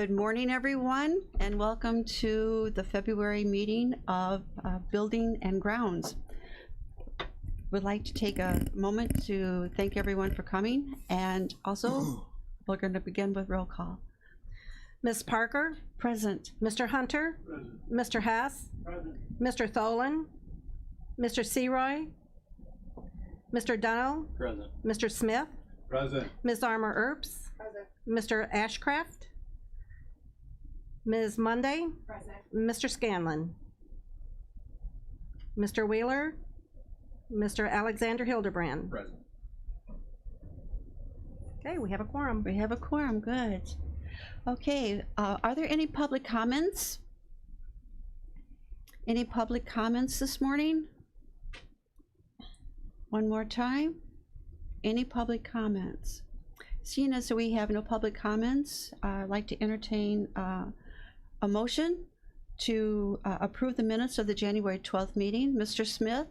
Good morning, everyone, and welcome to the February meeting of Building and Grounds. Would like to take a moment to thank everyone for coming, and also we're going to begin with roll call. Ms. Parker? Present. Mr. Hunter? Present. Mr. Hess? Present. Mr. Tholen? Mr. Seroy? Mr. Dunnell? Present. Mr. Smith? Present. Ms. Armour Earps? Present. Mr. Ashcraft? Ms. Monday? Present. Mr. Scanlon? Mr. Wheeler? Mr. Alexander Hildebrand? Present. Okay, we have a quorum. We have a quorum, good. Okay, are there any public comments? Any public comments this morning? One more time. Any public comments? Seeing as we have no public comments, I'd like to entertain a motion to approve the minutes of the January 12th meeting. Mr. Smith,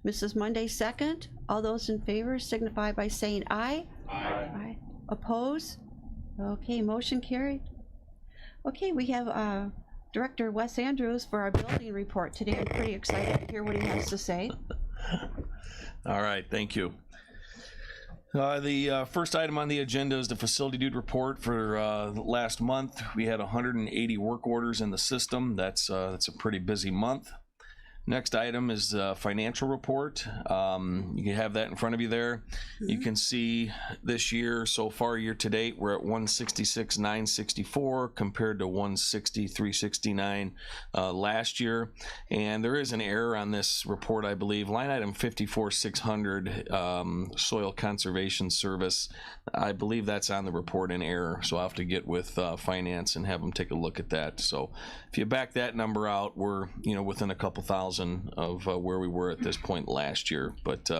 Mrs. Monday second. All those in favor signify by saying aye. Aye. Aye. Oppose? Okay, motion carried. Okay, we have Director Wes Andrews for our building report today. I'm pretty excited to hear what he has to say. All right, thank you. The first item on the agenda is the facility dude report for last month. We had 180 work orders in the system. That's a pretty busy month. Next item is the financial report. You have that in front of you there. You can see this year, so far year to date, we're at 166,964 compared to 160,369 last year. And there is an error on this report, I believe. Line item 54,600, soil conservation service. I believe that's on the report in error. So I'll have to get with finance and have them take a look at that. So if you back that number out, we're within a couple thousand of where we were at this point last year, but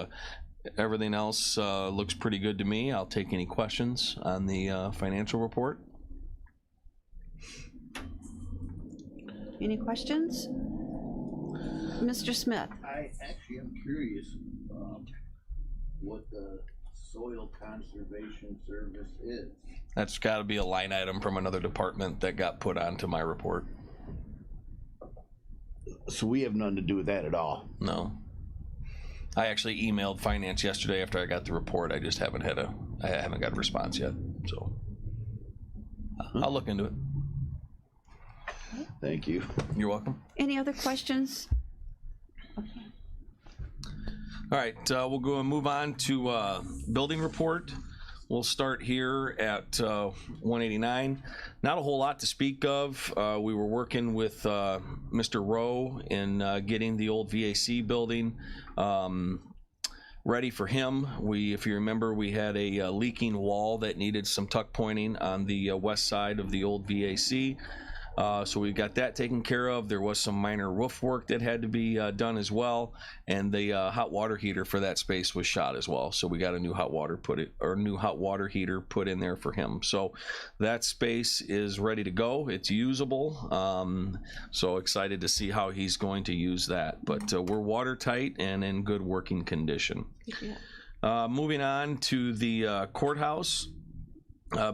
everything else looks pretty good to me. I'll take any questions on the financial report. Any questions? Mr. Smith. I actually am curious what the soil conservation service is. That's got to be a line item from another department that got put onto my report. So we have nothing to do with that at all. No. I actually emailed finance yesterday after I got the report. I just haven't got a response yet. So I'll look into it. Thank you. You're welcome. Any other questions? All right, we'll go and move on to building report. We'll start here at 189. Not a whole lot to speak of. We were working with Mr. Rowe in getting the old VAC building ready for him. If you remember, we had a leaking wall that needed some tuck pointing on the west side of the old VAC. So we got that taken care of. There was some minor roof work that had to be done as well, and the hot water heater for that space was shot as well. So we got a new hot water heater put in there for him. So that space is ready to go. It's usable. So excited to see how he's going to use that. But we're watertight and in good working condition. Yeah. Moving on to the courthouse.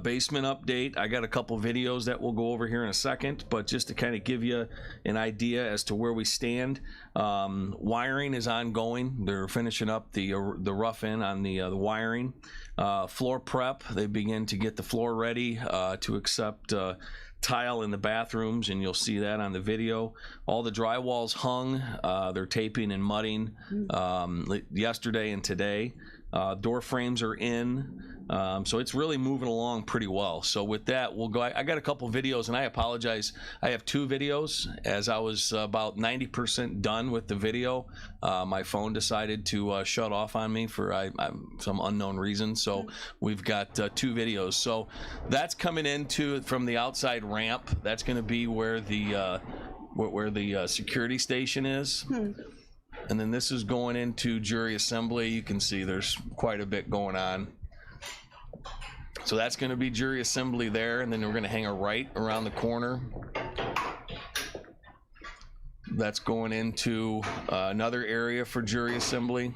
Basement update. I got a couple videos that we'll go over here in a second, but just to kind of give you an idea as to where we stand. Wiring is ongoing. They're finishing up the rough in on the wiring. Floor prep. They begin to get the floor ready to accept tile in the bathrooms, and you'll see that on the video. All the drywall's hung. They're taping and mudding yesterday and today. Door frames are in. So it's really moving along pretty well. So with that, we'll go. I got a couple videos, and I apologize. I have two videos. As I was about 90% done with the video, my phone decided to shut off on me for some unknown reason. So we've got two videos. So that's coming into from the outside ramp. That's going to be where the security station is. And then this is going into jury assembly. You can see there's quite a bit going on. So that's going to be jury assembly there, and then we're going to hang a right around the corner. That's going into another area for jury assembly.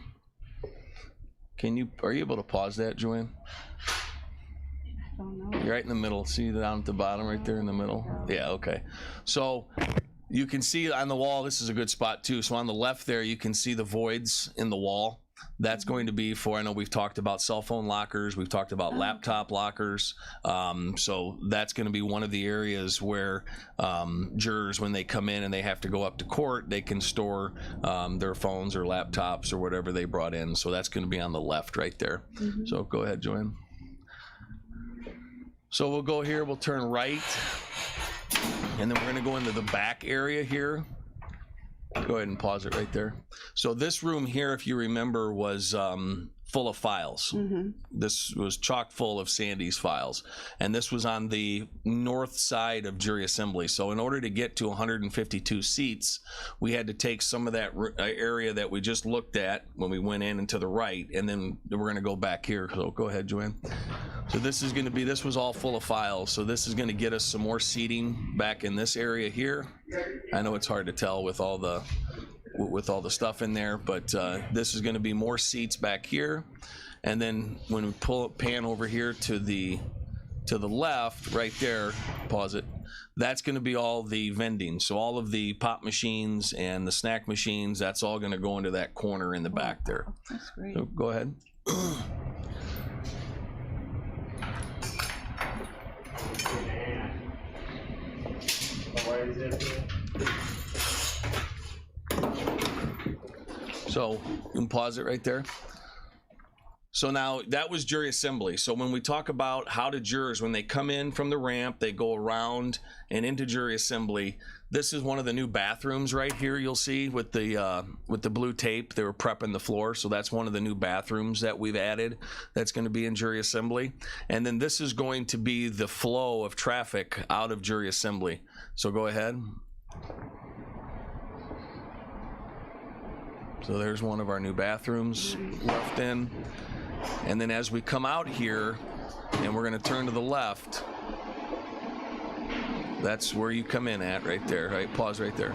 Are you able to pause that, Joanne? don't know. You're right in the middle. See down at the bottom right there in the middle? Yeah, okay. So you can see on the wall, this is a good spot too. So on the left there, you can see the voids in the wall. That's going to be for, I know we've talked about cell phone lockers, we've talked about laptop lockers. So that's going to be one of the areas where jurors, when they come in and they have to go up to court, they can store their phones or laptops or whatever they brought in. So that's going to be on the left right there. So go ahead, Joanne. So we'll go here, we'll turn right, and then we're going to go into the back area here. Go ahead and pause it right there. So this room here, if you remember, was full of files. This was chock full of Sandy's files. And this was on the north side of jury assembly. So in order to get to 152 seats, we had to take some of that area that we just looked at when we went in and to the right, and then we're going to go back here. So go ahead, Joanne. So this is going to be, this was all full of files. So this is going to get us some more seating back in this area here. I know it's hard to tell with all the stuff in there, but this is going to be more seats back here. And then when we pan over here to the left right there, pause it, that's going to be all the vending. So all of the pop machines and the snack machines, that's all going to go into that corner in the back there. That's great. So go ahead. So you can pause it right there. So now that was jury assembly. So when we talk about how do jurors, when they come in from the ramp, they go around and into jury assembly, this is one of the new bathrooms right here. You'll see with the blue tape, they were prepping the floor. So that's one of the new bathrooms that we've added that's going to be in jury assembly. And then this is going to be the flow of traffic out of jury assembly. So go ahead. So there's one of our new bathrooms left in. And then as we come out here, and we're going to turn to the left, that's where you come in at right there, right? Pause right there.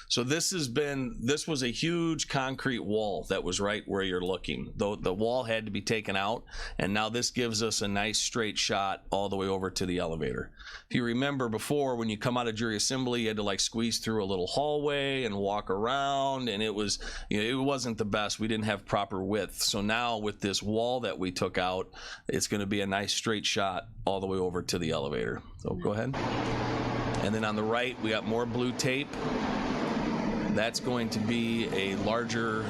So this was a huge concrete wall that was right where you're looking. The wall had to be taken out, and now this gives us a nice straight shot all the way over to the elevator. If you remember before, when you come out of jury assembly, you had to like squeeze through a little hallway and walk around, and it was, it wasn't the best. We didn't have proper width. So now with this wall that we took out, it's going to be a nice straight shot all the way over to the elevator. So go ahead. And then on the right, we got more blue tape. That's going to be a larger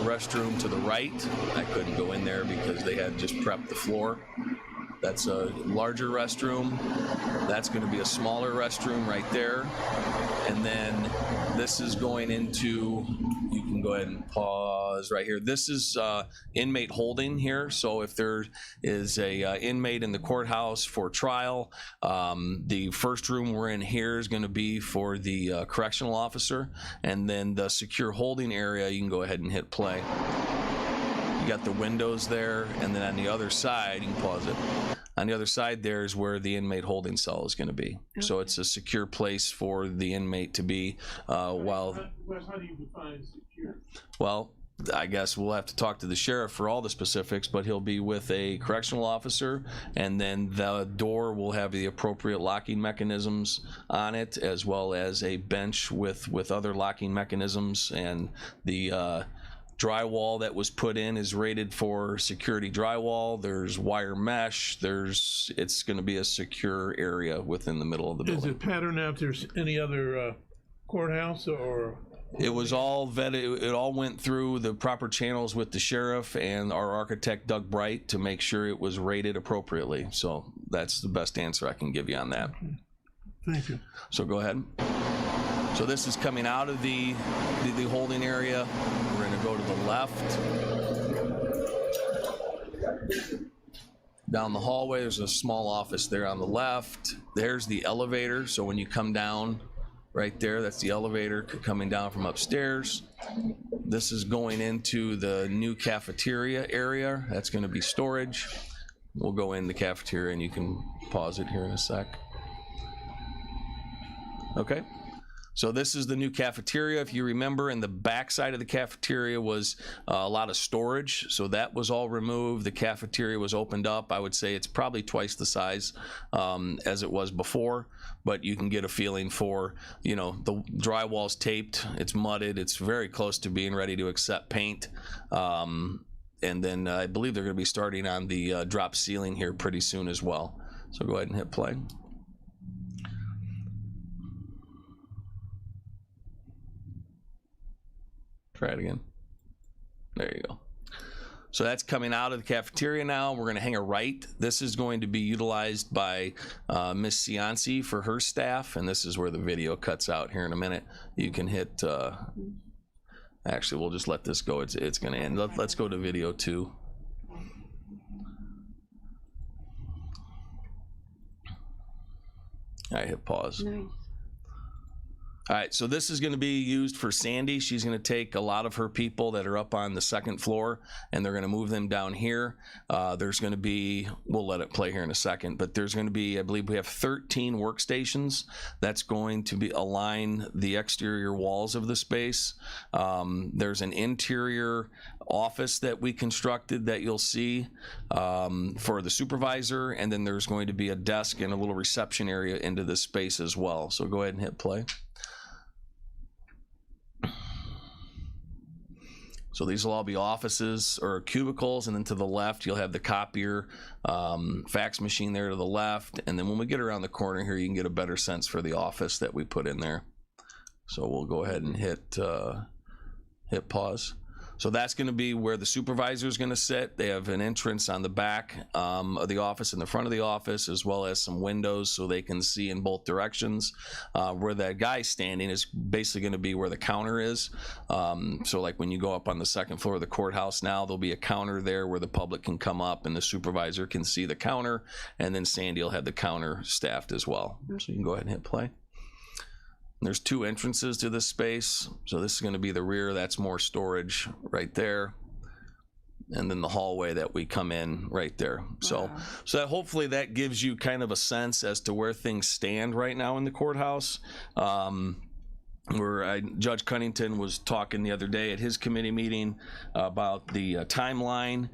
restroom to the right. I couldn't go in there because they had just prepped the floor. That's a larger restroom. That's going to be a smaller restroom right there. And then this is going into, you can go ahead and pause right here. This is inmate holding here. So if there is a inmate in the courthouse for trial, the first room we're in here is going to be for the correctional officer. And then the secure holding area, you can go ahead and hit play. You got the windows there, and then on the other side, you can pause it. On the other side there is where the inmate holding cell is going to be. Okay. So it's a secure place for the inmate to be while... How do you define secure? Well, I guess we'll have to talk to the sheriff for all the specifics, but he'll be with a correctional officer, and then the door will have the appropriate locking mechanisms on it, as well as a bench with other locking mechanisms, and the drywall that was put in is rated for security drywall. There's wire mesh. It's going to be a secure area within the middle of the building. Is it patterned after any other courthouse or? It was all vetted. It all went through the proper channels with the sheriff and our architect Doug Bright to make sure it was rated appropriately. So that's the best answer I can give you on that. Thank you. So go ahead. So this is coming out of the holding area. We're going to go to the left. Down the hallway, there's a small office there on the left. There's the elevator. So when you come down right there, that's the elevator coming down from upstairs. This is going into the new cafeteria area. That's going to be storage. We'll go in the cafeteria, and you can pause it here in a sec. Okay. So this is the new cafeteria. If you remember, in the back side of the cafeteria was a lot of storage. So that was all removed. The cafeteria was opened up. I would say it's probably twice the size as it was before, but you can get a feeling for, you know, the drywall's taped, it's mudded, it's very close to being ready to accept paint. And then I believe they're going to be starting on the drop ceiling here pretty soon as well. So go ahead and hit play. Try it again. There you go. So that's coming out of the cafeteria now. We're going to hang a right. This is going to be utilized by Miss Cianci for her staff, and this is where the video cuts out here in a minute. You can hit. Actually, we'll just let this go. It's going to end. Let's go to video 2. All right, hit pause. Nice. All right, so this is going to be used for Sandy. She's going to take a lot of her people that are up on the second floor, and they're going to move them down here. There's going to be, we'll let it play here in a second, but there's going to be, I believe we have 13 workstations. That's going to be align the exterior walls of the space. There's an interior office that we constructed that you'll see for the supervisor, and then there's going to be a desk and a little reception area into this space as well. So go ahead and hit play. So these will all be offices or cubicles, and then to the left you'll have the copier, fax machine there to the left, and then when we get around the corner here you can get a better sense for the office that we put in there. So we'll go ahead and hit pause. So that's going to be where the supervisor is going to sit. They have an entrance on the back of the office and the front of the office, as well as some windows so they can see in both directions. Where that guy's standing is basically going to be where the counter is. So like when you go up on the second floor of the courthouse now, there'll be a counter there where the public can come up and the supervisor can see the counter, and then Sandy will have the counter staffed as well. So you can go ahead and hit play. There's 2 entrances to this space. So this is going to be the rear. That's more storage right there. And then the hallway that we come in right there. So that hopefully that gives you kind of a sense as to where things stand right now in the courthouse. Judge Cunnington was talking the other day at his committee meeting about the timeline.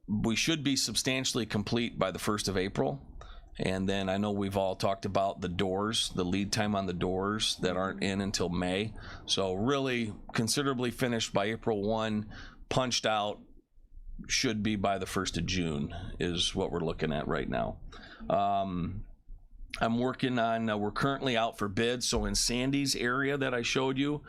We should be substantially complete by the 1st of April. And then I know we've all talked about the doors, the lead time on the doors that aren't in until May. So really considerably finished by April 1, punched out should be by the 1st of June is what we're looking at right now. I'm working on, we're currently out for bids. So in Sandy's area that I showed you,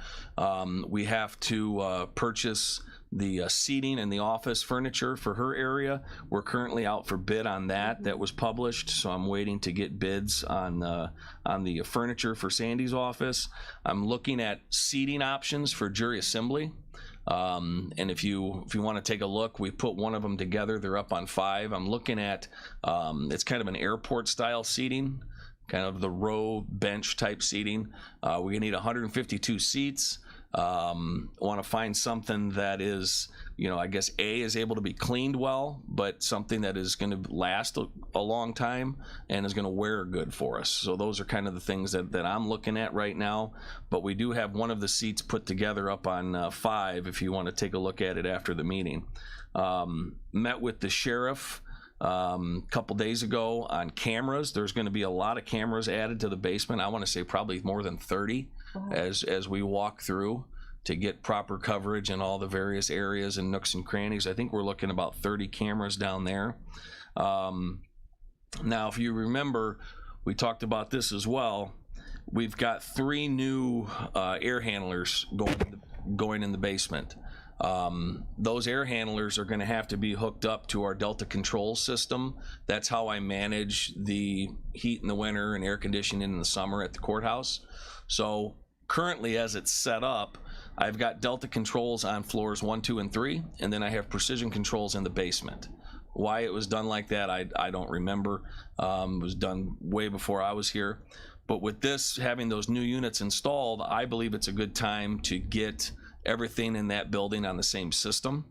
we have to purchase the seating and the office furniture for her area. We're currently out for bid on that. That was published, so I'm waiting to get bids on the furniture for Sandy's office. I'm looking at seating options for jury assembly. And if you want to take a look, we put one of them together. They're up on 5. I'm looking at it's kind of an airport style seating, kind of the row bench type seating. We're gonna need 152 seats. Want to find something that is, you know, I guess is able to be cleaned well, but something that is going to last a long time and is going to wear good for us. So those are kind of the things that I'm looking at right now. But we do have one of the seats put together up on 5 if you want to take a look at it after the meeting. Met with the sheriff a couple days ago on cameras. There's going to be a lot of cameras added to the basement. I want to say probably more than 30 as we walk through to get proper coverage in all the various areas and nooks and crannies. I think we're looking about 30 cameras down there. Now, if you remember, we talked about this as well. We've got 3 new air handlers going in the basement. Those air handlers are going to have to be hooked up to our Delta control system. That's how I manage the heat in the winter and air conditioning in the summer at the courthouse. So currently, as it's set up, I've got Delta controls on floors 1, 2, and 3, and then I have precision controls in the basement. Why it was done like that, I don't remember. It was done way before I was here. But with this, having those new units installed, I believe it's a good time to get everything in that building on the same system.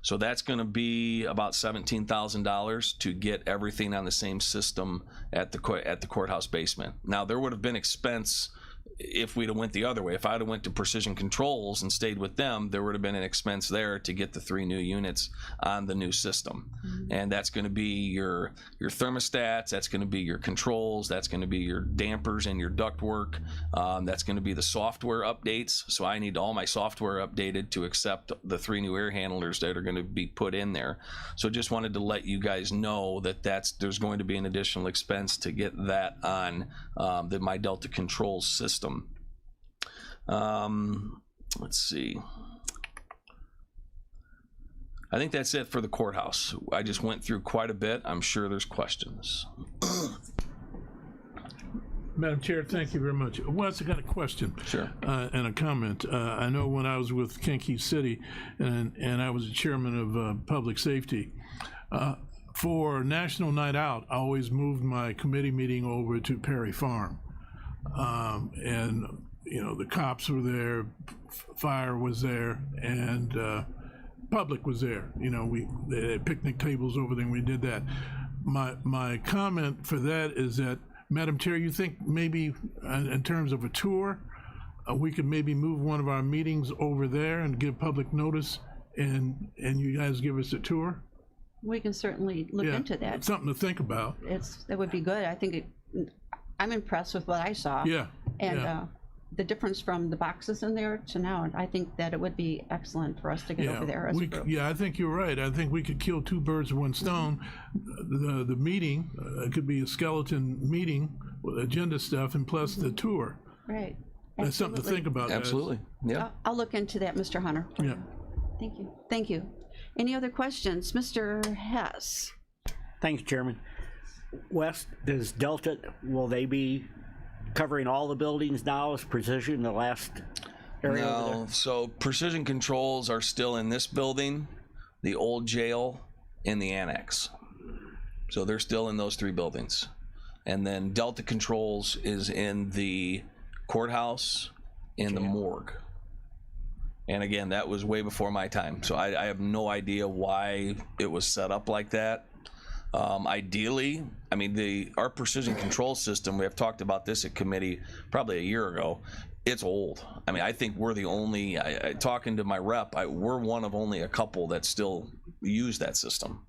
So that's going to be about $17,000 to get everything on the same system at the courthouse basement. Now, there would have been expense if we'd have went the other way. If I'd have went to Precision Controls and stayed with them, there would have been an expense there to get the 3 new units on the new system. And that's going to be your thermostats, that's going to be your controls, that's going to be your dampers and your ductwork, that's going to be the software updates. So I need all my software updated to accept the 3 new air handlers that are going to be put in there. So just wanted to let you guys know that there's going to be an additional expense to get that on my Delta Controls system. Let's see. I think that's it for the courthouse. I just went through quite a bit. I'm sure there's questions. Madam Chair, thank you very much. Wes, I got a question. Sure. And a comment. I know when I was with Kankakee City and I was the chairman of public safety, for National Night Out, I always moved my committee meeting over to Perry Farm. And, you know, the cops were there, fire was there, and public was there. You know, they had picnic tables over there, and we did that. My comment for that is that, Madam Chair, you think maybe in terms of a tour, we could maybe move one of our meetings over there and give public notice, and you guys give us a tour? We can certainly look Yeah, into that. something to think about. That would be good. I think I'm impressed with what I saw. Yeah. And yeah. the difference from the boxes in there to now, I think that it would be excellent for us to get over there as a group. Yeah, I think you're right. I think we could kill 2 birds with 1 stone. The meeting could be a skeleton meeting with agenda stuff and plus the tour. Right. That's something to Absolutely. think about. guys. Absolutely. Yeah. I'll look into that, Mr. Hunter. Yeah. Thank you. Thank you. Any other questions? Mr. Hess? Thanks, Chairman. Wes, does Delta, will they be covering all the buildings now? Is Precision the last area over No, there? so Precision Controls are still in this building, the old jail, and the annex. So they're still in those 3 buildings. And then Delta Controls is in the courthouse and the morgue. And again, that was way before my time. So I have no idea why it was set up like that. Ideally, I mean, our precision control system, we have talked about this at committee probably a year ago. It's old. I mean, I think we're the only, talking to my rep, we're one of only a couple that still use that system,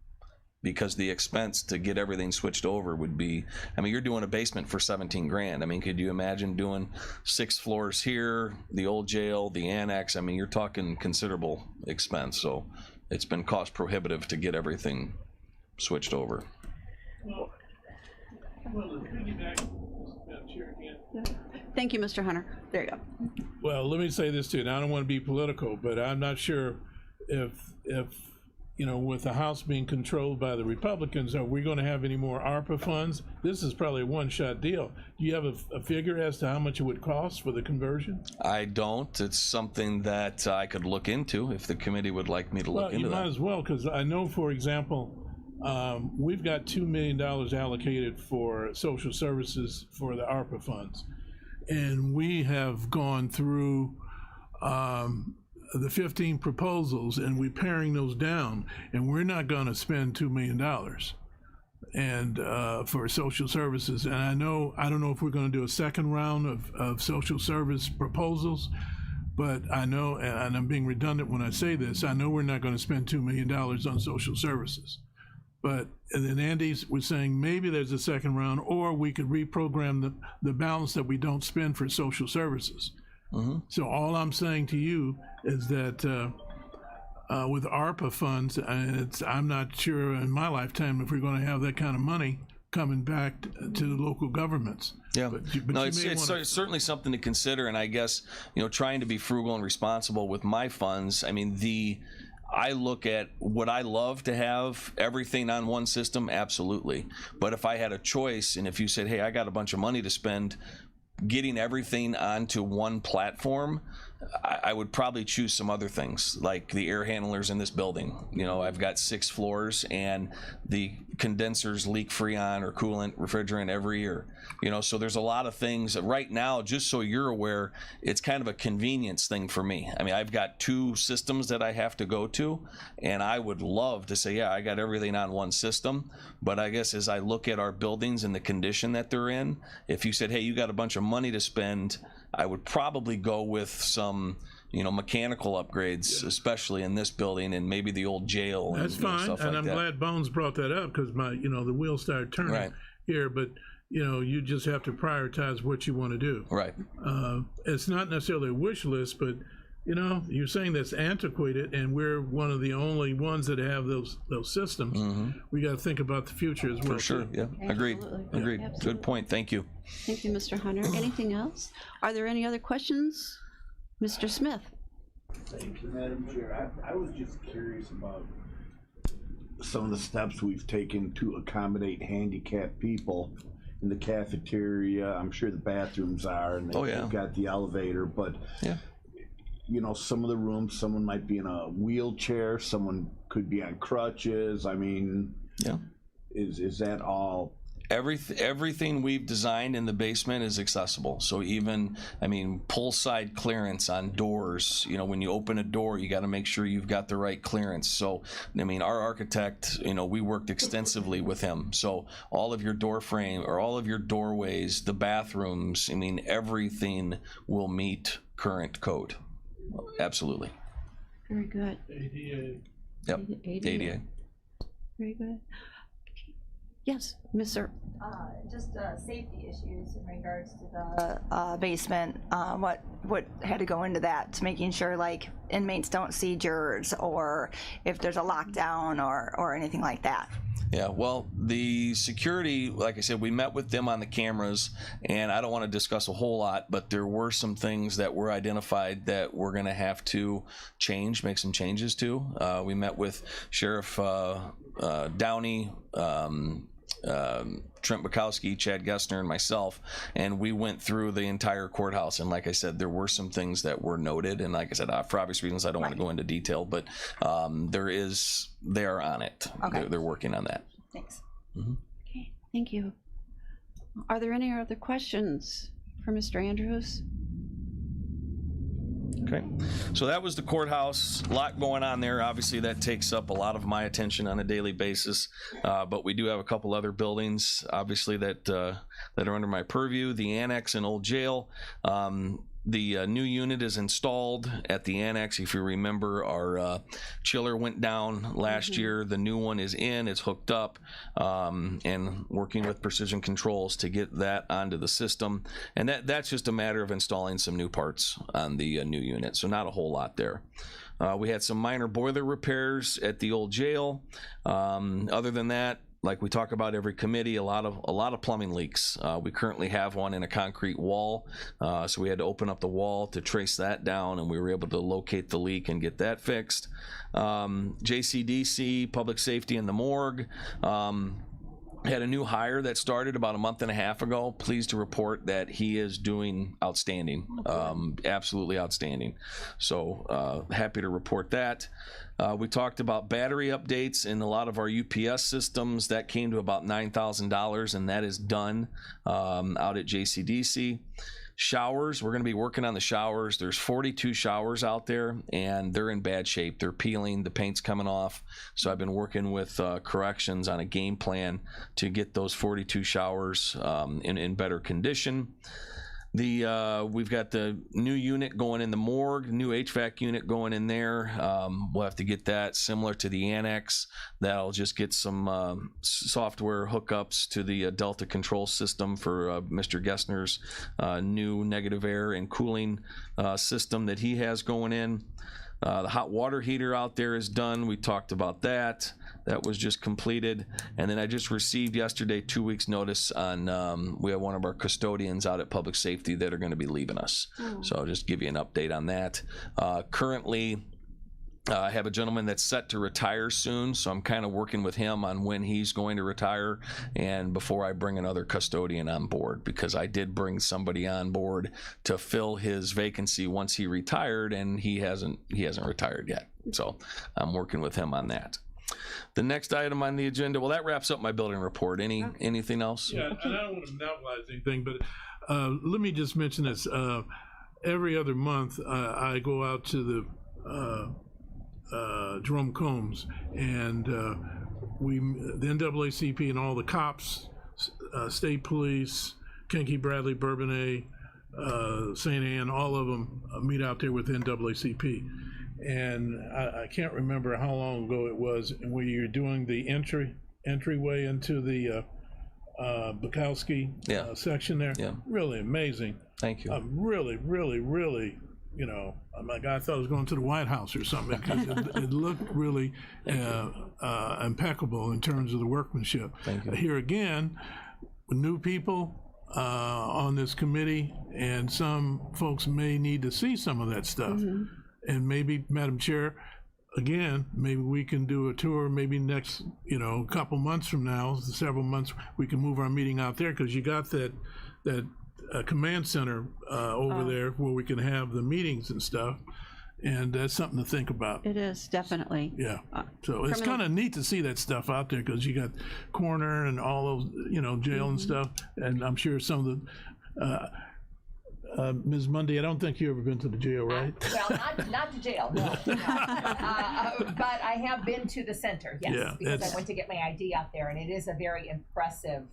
because the expense to get everything switched over would be, I mean, you're doing a basement for 17 grand. I mean, could you imagine doing 6 floors here, the old jail, the annex? I mean, you're talking considerable expense. So it's been cost prohibitive to get everything switched over. Thank you, Mr. Hunter. There you go. Well, let me say this too, and I don't want to be political, but I'm not sure if you know, with the House being controlled by the Republicans, are we going to have any more ARPA funds? This is probably a one-shot deal. Do you have a figure as to how much it would cost for the conversion? I don't. It's something that I could look into if the committee would like me to look into you that. might as well, because I know, for example, we've got $2 million allocated for social services for the ARPA funds. And we have gone through the 15 proposals, and we're paring those down, and we're not going to spend $2 million and for social services. And I don't know if we're going to do a second round of social service proposals, but I know, and I'm being redundant when I say this, I know we're not going to spend $2 million on social services. But and then Andy was saying maybe there's a second round, or we could reprogram the balance that we don't spend for social services. Mm-hmm. So all I'm saying to you is that with ARPA funds, I'm not sure in my lifetime if we're going to have that kind of money coming back to the local governments. Yeah, but no, you it's may wanna- certainly something to consider, and I guess, you know, trying to be frugal and responsible with my funds. I mean, I look at, would I love to have everything on one system? Absolutely. But if I had a choice, and if you said, hey, I got a bunch of money to spend, getting everything onto one platform, I would probably choose some other things, like the air handlers in this building. You know, I've got 6 floors, and the condensers leak Freon or coolant, refrigerant every year. You know, so there's a lot of things. Right now, just so you're aware, it's kind of a convenience thing for me. I mean, I've got 2 systems that I have to go to, and I would love to say, yeah, I got everything on one system. But I guess as I look at our buildings and the condition that they're in, if you said, hey, you got a bunch of money to spend, I would probably go with some, you know, mechanical upgrades, especially in this building and maybe the old jail. That's and, you know, fine, stuff and like I'm that. glad Bones brought that up, because the wheels started turning Right. here, but, you know, you just have to prioritize what you want to do. Right. It's not necessarily a wish list, but, you know, you're saying that's antiquated, and we're one of the only ones that have those systems. We got to think about the future as well. For sure. too. Yeah. Agreed. Absolutely. Agreed. Absolutely. Good point. Thank you. Thank you, Mr. Hunter. Anything else? Are there any other questions? Mr. Smith? Thank you, Madam Chair. I was just curious about some of the steps we've taken to accommodate handicapped people in the cafeteria. I'm sure the bathrooms are, and Oh, yeah. they've got the elevator, but Yeah. you know, some of the rooms, someone might be in a wheelchair, someone could be on crutches. I mean, Yeah. is that all? Everything we've designed in the basement is accessible. So even, I mean, pull side clearance on doors. You know, when you open a door, you got to make sure you've got the right clearance. So, I mean, our architect, you know, we worked extensively with him. So all of your door frame or all of your doorways, the bathrooms, I mean, everything will meet current code. Absolutely. Very good. Yep. ADA. ADA. Very good. Yes, Mr. Just safety issues in regards to the basement. What had to go into that to making sure like inmates don't see jurors, or if there's a lockdown or anything like that. Yeah, well, the security, like I said, we met with them on the cameras, and I don't want to discuss a whole lot, but there were some things that were identified that we're going to have to change, make some changes to. We met with Sheriff Downey, Trent Bukowski, Chad Gessner, and myself, and we went through the entire courthouse. And like I said, there were some things that were noted, and like I said, for obvious reasons, I don't want to go into detail, but they're on it. Okay. They're working on that. Thanks. Okay, thank you. Are there any other questions for Mr. Andrews? Okay, so that was the courthouse. A lot going on there. Obviously, that takes up a lot of my attention on a daily basis. But we do have a couple other buildings, obviously, that are under my purview. The annex and old jail. The new unit is installed at the annex. If you remember, our chiller went down last year. The new one is in, it's hooked up, and working with Precision Controls to get that onto the system. And that's just a matter of installing some new parts on the new unit, so not a whole lot there. We had some minor boiler repairs at the old jail. Other than that, like we talk about every committee, a lot of plumbing leaks. We currently have one in a concrete wall, so we had to open up the wall to trace that down, and we were able to locate the leak and get that fixed. JCDC, public safety in the morgue. Had a new hire that started about a month and a half ago. Pleased to report that he is doing outstanding, absolutely outstanding. So happy to report that. We talked about battery updates in a lot of our UPS systems. That came to about $9,000, and that is done out at JCDC. Showers, we're going to be working on the showers. There's 42 showers out there, and they're in bad shape. They're peeling, the paint's coming off. So I've been working with corrections on a game plan to get those 42 showers in better condition. We've got the new unit going in the morgue, new HVAC unit going in there. We'll have to get that similar to the annex. That'll just get some software hookups to the Delta control system for Mr. Gessner's new negative air and cooling system that he has going in. The hot water heater out there is done. We talked about that. That was just completed. And then I just received yesterday 2 weeks notice on, we have one of our custodians out at public safety that are going to be leaving us. So I'll just give you an update on that. Currently, I have a gentleman that's set to retire soon, so I'm kind of working with him on when he's going to retire and before I bring another custodian on board, because I did bring somebody on board to fill his vacancy once he retired, and he hasn't retired yet. So I'm working with him on that. The next item on the agenda, well, that wraps up my building report. Anything else? Yeah, and I don't want to monopolize anything, but let me just mention this. Every other month, I go out to the Jerome Combs, and the NAACP and all the cops, state police, Kenke, Bradley, Bourbonnais, St. Anne, all of them meet out there with NAACP. And I can't remember how long ago it was where you're doing the entryway into the Bukowski section there. Yeah. Really amazing. Thank you. Really, really, really, you know, my God, I thought I was going to the White House or something, because it looked really impeccable in terms of the workmanship. Thank you. Here again, new people on this committee, and some folks may need to see some of that stuff. And maybe, Madam Chair, again, maybe we can do a tour, maybe next, couple months from now, several months, we can move our meeting out there, because you got that command center over there where we can have the meetings and stuff. And that's something to think about. It is, definitely. Yeah. So it's kind of neat to see that stuff out there, because you got coroner and all those, jail and stuff. And I'm sure some of the, Ms. Mundy, I don't think you've ever been to the jail, right? Well, not to jail, no. But I have been to the center, yes, Yeah, because I went to get my ID out there, and it is a very impressive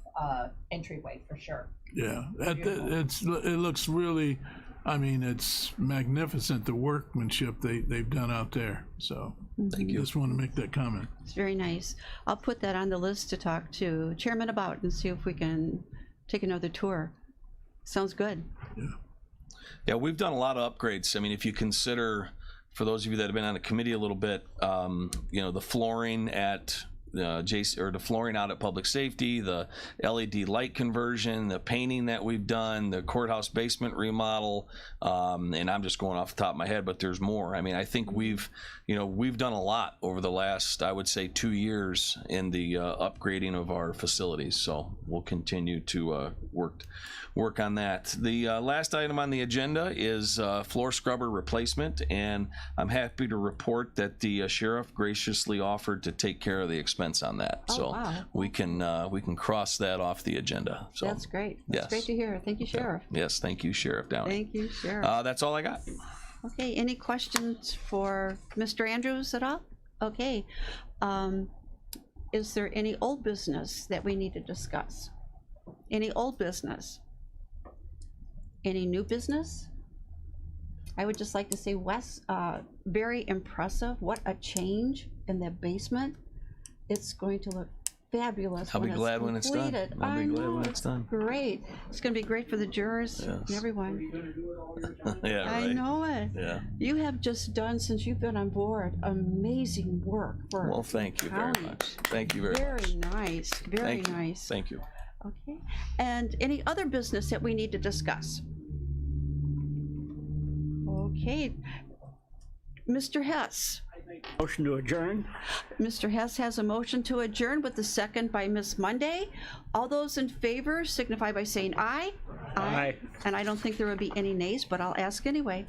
entryway for sure. Yeah, it looks really, it's magnificent, the workmanship they've done out there. So Thank you. Just want to make that comment. It's very nice. I'll put that on the list to talk to Chairman about and see if we can take another tour. Sounds good. Yeah, we've done a lot of upgrades. If you consider, for those of you that have been on the committee a little bit, the flooring at the flooring out at Public Safety, the LED light conversion, the painting that we've done, the courthouse basement remodel, and I'm just going off the top of my head, but there's more. I think we've done a lot over the last, I would say, 2 years in the upgrading of our facilities. So we'll continue to work on that. The last item on the agenda is floor scrubber replacement, and I'm happy to report that the sheriff graciously offered to take care of the expense on that. So wow. we can cross that off the agenda. So That's great. That's yes. great to hear. Thank you, Sheriff. Yes, thank you, Sheriff Downey. Thank you, Sheriff. That's all I got. Okay, any questions for Mr. Andrews at all? Okay. Is there any old business that we need to discuss? Any old business? Any new business? I would just like to say, Wes, very impressive. What a change in the basement. It's going to look fabulous. I'll be glad when it's done. completed. I'll be I glad know, when it's done. Great. It's going to be great for the jurors and Yes. everyone. Yeah, right. I know it. Yeah. You have just done, since you've been on board, amazing work for Well, thank you very county. much. Thank you very much. Very nice, very Thank you. nice. Thank you. Okay, and any other business that we need to discuss? Okay, Mr. Hess. Motion to adjourn? Mr. Hess has a motion to adjourn with the second by Ms. Monday. All those in favor signify by saying aye. Aye. And I don't think there would be any nays, but I'll ask anyway.